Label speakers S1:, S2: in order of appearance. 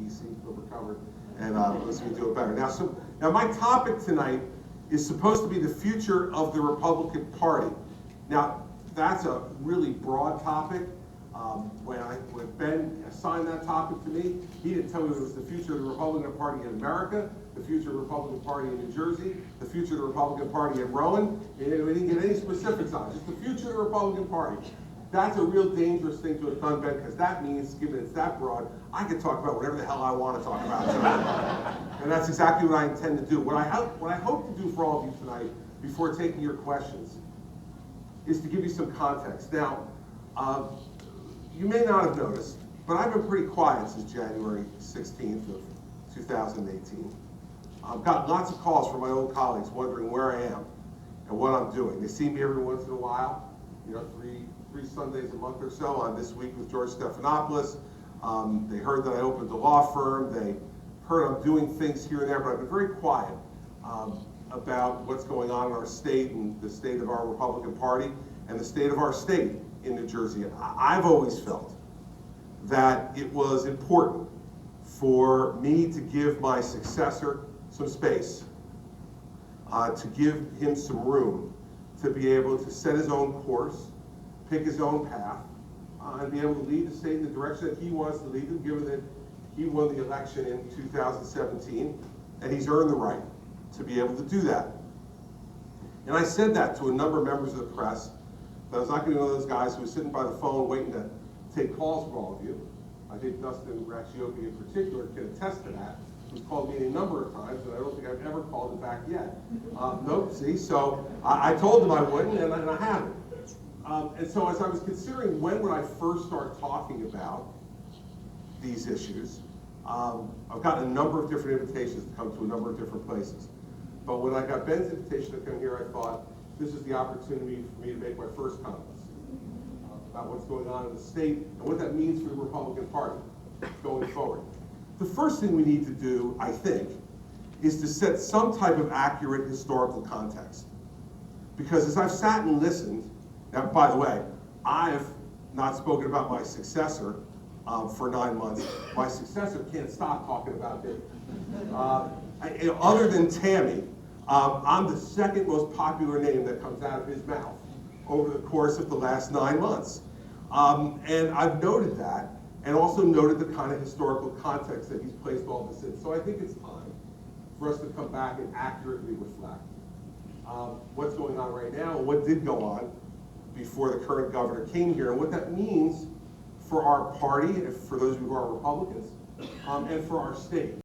S1: easy, but recovered, and lets me do it better. Now my topic tonight is supposed to be the future of the Republican Party. Now, that's a really broad topic. When Ben assigned that topic to me, he didn't tell me it was the future of the Republican Party in America, the future of the Republican Party in New Jersey, the future of the Republican Party in Rowan. We didn't get any specifics on it, just the future of the Republican Party. That's a real dangerous thing to have done, Ben, because that means, given it's that broad, I can talk about whatever the hell I want to talk about tonight. And that's exactly what I intend to do. What I hope to do for all of you tonight, before taking your questions, is to give you some context. Now, you may not have noticed, but I've been pretty quiet since January 16th of 2018. I've got lots of calls from my old colleagues wondering where I am and what I'm doing. They see me every once in a while, three Sundays a month or so. On this week with George Stephanopoulos. They heard that I opened a law firm. They heard I'm doing things here and there, but I've been very quiet about what's going on in our state and the state of our Republican Party and the state of our state in New Jersey. And I've always felt that it was important for me to give my successor some space, to give him some room to be able to set his own course, pick his own path, and be able to lead the state in the direction that he wants to lead it, given that he won the election in 2017, and he's earned the right to be able to do that. And I said that to a number of members of the press, that I was not going to be one of those guys who was sitting by the phone waiting to take calls from all of you. I think Dustin Raciopi in particular can attest to that, who's called me a number of times, and I don't think I've ever called him back yet. Nope, see, so I told him I wouldn't, and I haven't. And so as I was considering when would I first start talking about these issues, I've gotten a number of different invitations to come to a number of different places. But when I got Ben's invitation to come here, I thought this is the opportunity for me to make my first comments about what's going on in the state and what that means for the Republican Party going forward. The first thing we need to do, I think, is to set some type of accurate historical context. Because as I've sat and listened, now, by the way, I've not spoken about my successor for 9 months. My successor can't stop talking about me. Other than Tammy, I'm the second most popular name that comes out of his mouth over the course of the last 9 months. And I've noted that, and also noted the kind of historical context that he's placed all this in. So I think it's time for us to come back and accurately reflect what's going on right now and what did go on before the current governor came here, and what that means for our party, for those of you who are Republicans, and for our state.